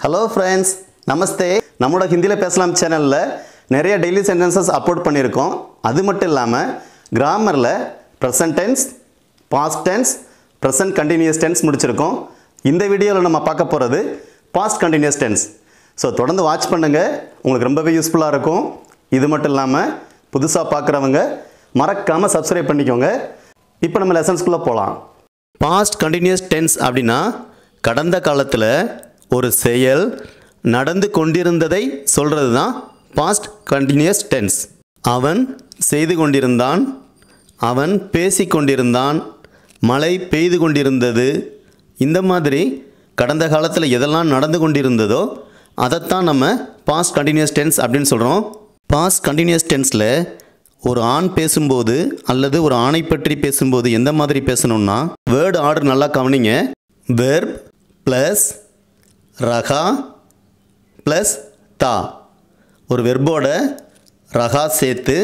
Hello friends, நமஸ்தே. நம்மளோட ஹிந்தியில் பேசலாம் சேனலில் நிறைய டெய்லி சென்டென்சஸ் அப்லோட் பண்ணியிருக்கோம். அது மட்டும் இல்லாமல் கிராமரில் present tense, past tense, present continuous tense முடிச்சிருக்கோம். இந்த வீடியோவில் நம்ம பார்க்க போகிறது பாஸ்ட் கண்டினியூஸ் டென்ஸ். ஸோ தொடர்ந்து வாட்ச் பண்ணுங்கள், உங்களுக்கு ரொம்பவே யூஸ்ஃபுல்லாக இருக்கும். இது மட்டும் இல்லாமல் புதுசாக பார்க்குறவங்க மறக்காமல் சப்ஸ்கிரைப் பண்ணிக்கோங்க. இப்போ நம்ம லெசன்ஸ்குள்ளே போகலாம். பாஸ்ட் கண்டினியூஸ் டென்ஸ் அப்படின்னா கடந்த காலத்தில் ஒரு செயல் நடந்து கொண்டிருந்ததை சொல்கிறது தான் பாஸ்ட் கண்டினியூஸ் டென்ஸ். அவன் செய்து கொண்டிருந்தான், அவன் பேசி கொண்டிருந்தான், மழை பெய்து கொண்டிருந்தது. இந்த மாதிரி கடந்த காலத்தில் எதெல்லாம் நடந்து கொண்டிருந்ததோ அதைத்தான் நம்ம பாஸ்ட் கண்டினியூஸ் டென்ஸ் அப்படின்னு சொல்கிறோம். பாஸ்ட் கண்டினியூஸ் டென்ஸில் ஒரு ஆண் பேசும்போது அல்லது ஒரு ஆணை பற்றி பேசும்போது எந்த மாதிரி பேசணும்னா வேர்டு ஆர்டர் நல்லா கவனிங்க. வெர்ப் ப்ளஸ் ரகா ப்ளஸ் தா. ஒரு வெர்போட ரகா சேர்த்து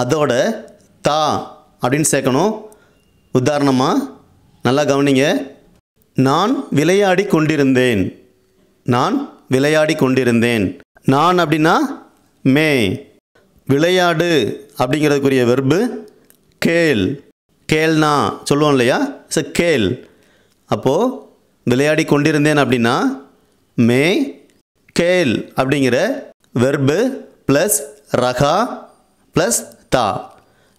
அதோட தா அப்படின்னு சேர்க்கணும். உதாரணமாக நல்லா கவனிங்க. நான் விளையாடி கொண்டிருந்தேன், நான் விளையாடி கொண்டிருந்தேன். நான் அப்படின்னா மே. விளையாடு அப்படிங்கிறதுக்குரிய வெர்பு கேள். கேள்னா சொல்லுவோம் இல்லையா, இட்ஸ் கேள். அப்போது விளையாடி கொண்டிருந்தேன் அப்படின்னா மே கேள் அப்படிங்கிற வெர்பு ப்ளஸ் ரகா ப்ளஸ் தா.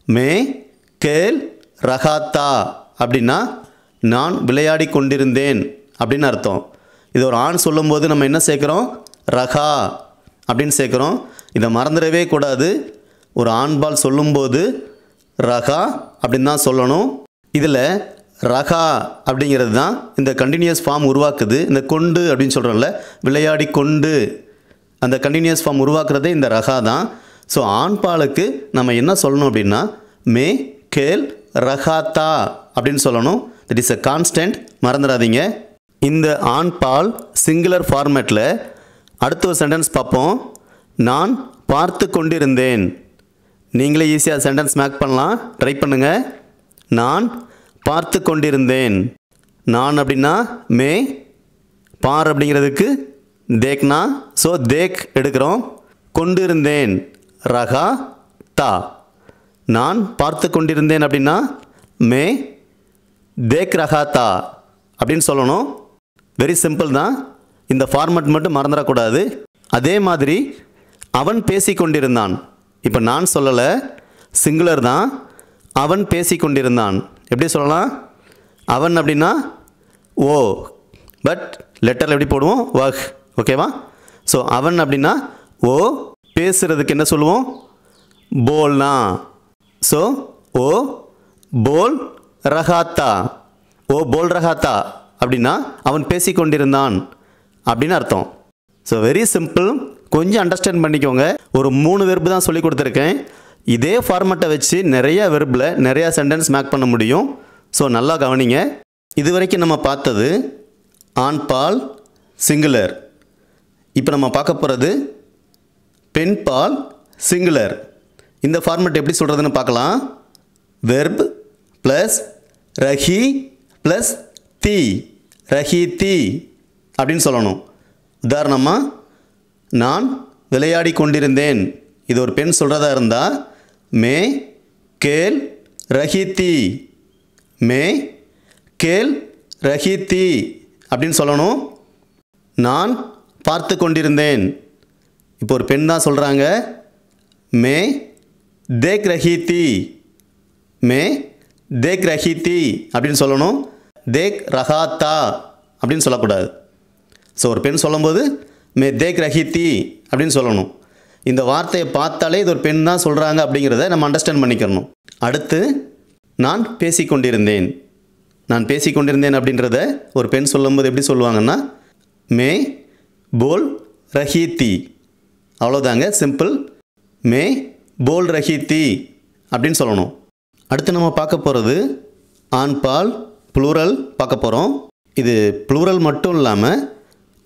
மே கேள் ரகா தா அப்படின்னா நான் விளையாடி கொண்டிருந்தேன் அப்படின்னு அர்த்தம். இது ஒரு ஆண் சொல்லும்போது நம்ம என்ன சேர்க்குறோம், ரகா அப்படின்னு சேர்க்குறோம். இதை மறந்துடவே கூடாது. ஒரு ஆண்பால் சொல்லும்போது ரகா அப்படின்னு தான் சொல்லணும். இதில் ரகா அப்படிங்கிறது தான் இந்த கண்டினியூஸ் ஃபார்ம் உருவாக்குது. இந்த கொண்டு அப்படின்னு சொல்கிறோம்ல, விளையாடி கொண்டு, அந்த கண்டினியூஸ் ஃபார்ம் உருவாக்குறதே இந்த ரகா தான். ஸோ ஆண்பாலுக்கு நம்ம என்ன சொல்லணும் அப்படின்னா மே கேல் ரகாத்தா அப்படின்னு சொல்லணும். தட் இஸ் அ கான்ஸ்டன்ட், மறந்துடாதீங்க. இந்த ஆண்பால் சிங்குலர் ஃபார்மேட்டில் அடுத்த ஒரு சென்டென்ஸ் பார்ப்போம். நான் பார்த்து கொண்டிருந்தேன். நீங்களே ஈஸியாக சென்டென்ஸ் மேக் பண்ணலாம், ட்ரை பண்ணுங்கள். நான் பார்த்து கொண்டிருந்தேன். நான் அப்படின்னா மே, பார் அப்படிங்கிறதுக்கு தேக்னா, ஸோ தேக் எடுக்கிறோம். கொண்டிருந்தேன் ரகா தா. நான் பார்த்து கொண்டிருந்தேன் அப்படின்னா மே தேக் ரகா தா அப்படின்னு சொல்லணும். வெரி சிம்பிள் தான். இந்த ஃபார்மேட் மட்டும் மறந்துடக்கூடாது. அதே மாதிரி அவன் பேசி கொண்டிருந்தான். இப்போ நான் சொல்லலை, சிங்குலர் தான். அவன் பேசி கொண்டிருந்தான். எப்படி சொல்லலாம்? அவன் அப்படின்னா ஓ, பட் லெட்டரில் எப்படி போடுவோம், வஹ். ஓகேவா? ஸோ அவன் அப்படின்னா ஓ, பேசுகிறதுக்கு என்ன சொல்லுவோம், போல்னா. ஸோ ஓ போல் ரகாத்தா. ஓ போல் ரகாத்தா அப்படின்னா அவன் பேசி கொண்டிருந்தான் அப்படின்னு அர்த்தம். So very simple. கொஞ்சம் அண்டர்ஸ்டாண்ட் பண்ணிக்கோங்க. ஒரு 3 வெர்பு தான் சொல்லி கொடுத்துருக்கேன். இதே ஃபார்மேட்டை வச்சு நிறைய வெர்பில் நிறையா சென்டென்ஸ் மேக் பண்ண முடியும். ஸோ நல்லா கவனிங்க. இது வரைக்கும் நம்ம பார்த்தது ஆண்பால் சிங்குலர். இப்போ நம்ம பார்க்க போகிறது பெண்பால் சிங்குலர். இந்த ஃபார்மேட் எப்படி சொல்கிறதுன்னு பார்க்கலாம். வெர்ப் ப்ளஸ் ரஹி ப்ளஸ் தீ, ரஹி தீ அப்படின்னு சொல்லணும். உதாரணமாக நான் விளையாடி கொண்டிருந்தேன். இது ஒரு பெண் சொல்கிறதா இருந்தால் மே கேல் ரஹித்தி, மே கேல் ரஹித்தி அப்படின்னு சொல்லணும். நான் பார்த்து கொண்டிருந்தேன். இப்போ ஒரு பெண் தான் சொல்கிறாங்க, மே தேக் ரஹித்தி, மே தேக் ரஹித்தி அப்படின்னு சொல்லணும். தேக் ரஹாத்தா அப்படின்னு சொல்லக்கூடாது. ஸோ ஒரு பெண் சொல்லும்போது மே தேக் ரஹித்தி அப்படின்னு சொல்லணும். இந்த வார்த்தையை பார்த்தாலே இது ஒரு பெண் தான் சொல்கிறாங்க அப்படிங்கிறத நம்ம அண்டர்ஸ்டாண்ட் பண்ணிக்கணும். அடுத்து நான் பேசிக்கொண்டிருந்தேன். நான் பேசிக்கொண்டிருந்தேன் அப்படின்றத ஒரு பெண் சொல்லும்போது எப்படி சொல்லுவாங்கன்னா மே போல் ரஹித்தி. அவ்வளோதாங்க, சிம்பிள். மே போல் ரஹித்தி அப்படின்னு சொல்லணும். அடுத்து நம்ம பார்க்க போகிறது ஆண்பால் ப்ளூரல் பார்க்க போகிறோம். இது ப்ளூரல் மட்டும் இல்லாமல்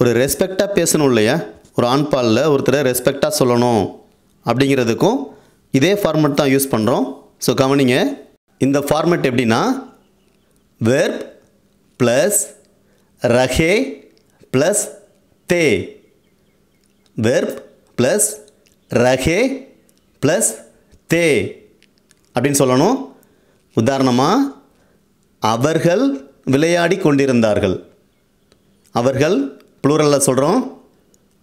ஒரு ரெஸ்பெக்டாக பேசணும் இல்லையா, ஒரு ஆண்பாலில் ஒருத்தரை ரெஸ்பெக்டாக சொல்லணும் அப்படிங்கிறதுக்கும் இதே ஃபார்மேட் தான் யூஸ் பண்ணுறோம். ஸோ கவனிங்க. இந்த ஃபார்மேட் எப்படின்னா வெர்ப் ப்ளஸ் ரஹே ப்ளஸ் தே. வெர்ப் ப்ளஸ் ரஹே ப்ளஸ் தே அப்படின்னு சொல்லணும். உதாரணமாக அவர்கள் விளையாடி கொண்டிருந்தார்கள். அவர்கள் ப்ளூரலில் சொல்கிறோம்.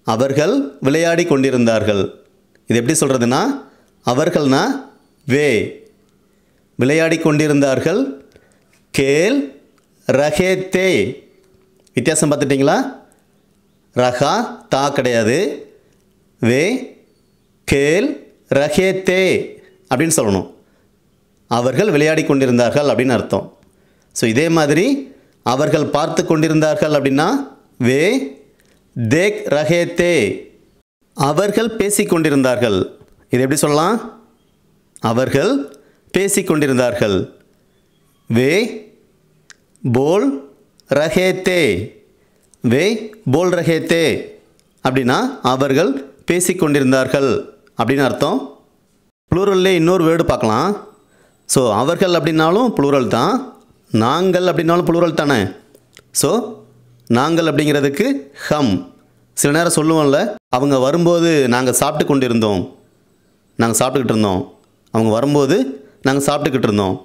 அவர்கள் விளையாடி கொண்டிருந்தார்கள். இது எப்படி சொல்கிறதுனா அவர்கள்னா வே, விளையாடி கொண்டிருந்தார்கள். கேல் ரஹே தே. வித்தியாசம் பார்த்துட்டிங்களா? ரஹா தா கிடையாது. வே கேல் ரஹே தே அப்படின்னு சொல்லணும். அவர்கள் விளையாடி கொண்டிருந்தார்கள் அப்படின்னு அர்த்தம். ஸோ இதே மாதிரி அவர்கள் பார்த்து கொண்டிருந்தார்கள் அப்படின்னா வே தேக் ரஹே தே. அவர்கள் பேசிக்கொண்டிருந்தார்கள். இது எப்படி சொல்லலாம்? அவர்கள் பேசிக்கொண்டிருந்தார்கள். வே போல் ரஹே தே. வே போல் ரஹே தே அப்படின்னா அவர்கள் பேசிக்கொண்டிருந்தார்கள் அப்படின்னு அர்த்தம். ப்ளூரல்லே இன்னொரு வேர்டு பார்க்கலாம். ஸோ அவர்கள் அப்படின்னாலும் ப்ளூரல் தான், நாங்கள் அப்படின்னாலும் ப்ளூரல் தானே. ஸோ நாங்கள் அப்படிங்கிறதுக்கு ஹம். சில நேரம் சொல்லுவோம்ல, அவங்க வரும்போது நாங்கள் சாப்பிட்டு கொண்டிருந்தோம், நாங்கள் சாப்பிட்டுக்கிட்டு இருந்தோம், அவங்க வரும்போது நாங்கள் சாப்பிட்டுக்கிட்டு இருந்தோம்.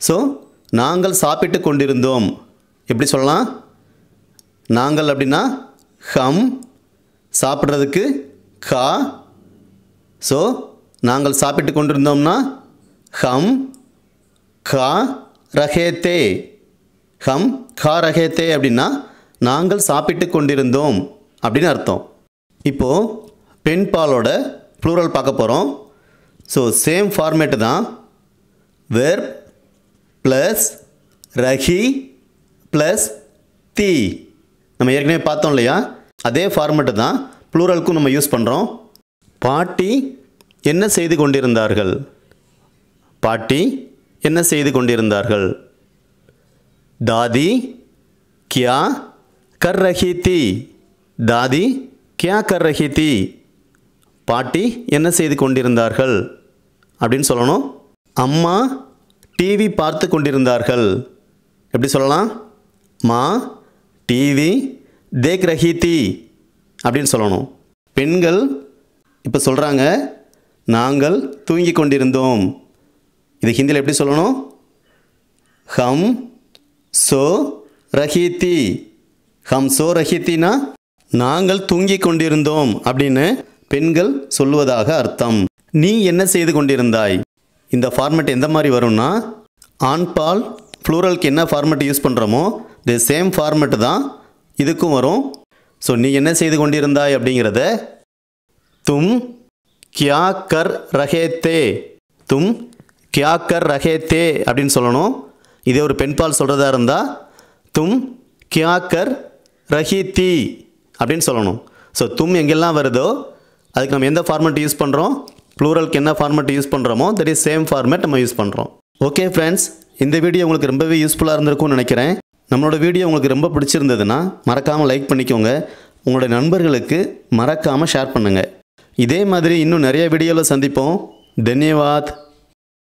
ஸோ நாங்கள் சாப்பிட்டு கொண்டிருந்தோம் எப்படி சொல்லலாம்? நாங்கள் அப்படின்னா ஹம், சாப்பிட்றதுக்கு கா. ஸோ நாங்கள் சாப்பிட்டு கொண்டிருந்தோம்னா ஹம் கா ரஹேத்தே. ஹம் கா ரஹேத்தே அப்படின்னா நாங்கள் சாப்பிட்டு கொண்டிருந்தோம் அப்படின்னு அர்த்தம். இப்போது பெண் பாலோட ப்ளூரல் பார்க்க போகிறோம். ஸோ சேம் ஃபார்மேட்டு தான். வெர்ப் ப்ளஸ் ரஹி ப்ளஸ் தி. நம்ம ஏற்கனவே பார்த்தோம் இல்லையா, அதே ஃபார்மேட்டு தான் ப்ளூரலுக்கும் நம்ம யூஸ் பண்ணுறோம். பாட்டி என்ன செய்து கொண்டிருந்தார்கள்? பாட்டி என்ன செய்து கொண்டிருந்தார்கள்? தாதி கியா கர் ரஹி தி. தாதி கியா கர் ரஹி தி. பாட்டி என்ன செய்து கொண்டிருந்தார்கள் அப்படின்னு சொல்லணும். அம்மா டிவி பார்த்து கொண்டிருந்தார்கள். எப்படி சொல்லலாம்? மா டிவி தேக் ரஹி தி அப்படின்னு சொல்லணும். பெண்கள் இப்போ சொல்கிறாங்க நாங்கள் தூங்கி கொண்டிருந்தோம். இது ஹிந்தியில் எப்படி சொல்லணும்? ஹம் சோ ரஹி தி. ஹம் சோ ரஹி தினா நாங்கள் தூங்கி கொண்டிருந்தோம் அப்படின்னு பெண்கள் சொல்வதாக அர்த்தம். நீ என்ன செய்து கொண்டிருந்தாய்? இந்த ஃபார்மேட் எந்த மாதிரி வரும்னா, ஆண் பால் ப்ளூரலுக்கு என்ன ஃபார்மேட் யூஸ் பண்ணுறோமோ தி சேம் ஃபார்மேட்டு தான் இதுக்கும் வரும். ஸோ நீ என்ன செய்து கொண்டிருந்தாய் அப்படிங்கிறத தும் கியா கர் ரஹே தே. தும் கியா கர் ரஹே தே அப்படின்னு சொல்லணும். இதே ஒரு பெண்பால் சொல்கிறதா இருந்தால் தும் கியா கர் ரஹி தி அப்படின்னு சொல்லணும். ஸோ தும் எங்கெல்லாம் வருதோ அதுக்கு நம்ம எந்த ஃபார்மேட் யூஸ் பண்ணுறோம், ப்ளூரலுக்கு என்ன ஃபார்மேட் யூஸ் பண்ணுறோமோ தட் இஸ் சேம் ஃபார்மேட் நம்ம யூஸ் பண்ணுறோம். ஓகே ஃப்ரெண்ட்ஸ், இந்த வீடியோ உங்களுக்கு ரொம்பவே யூஸ்ஃபுல்லாக இருந்திருக்கும்னு நினைக்கிறேன். நம்மளோட வீடியோ உங்களுக்கு ரொம்ப பிடிச்சிருந்ததுன்னா மறக்காமல் லைக் பண்ணிக்கோங்க. உங்களோட நண்பர்களுக்கு மறக்காமல் ஷேர் பண்ணுங்கள். இதே மாதிரி இன்னும் நிறைய வீடியோவில் சந்திப்போம். தன்யவாத்.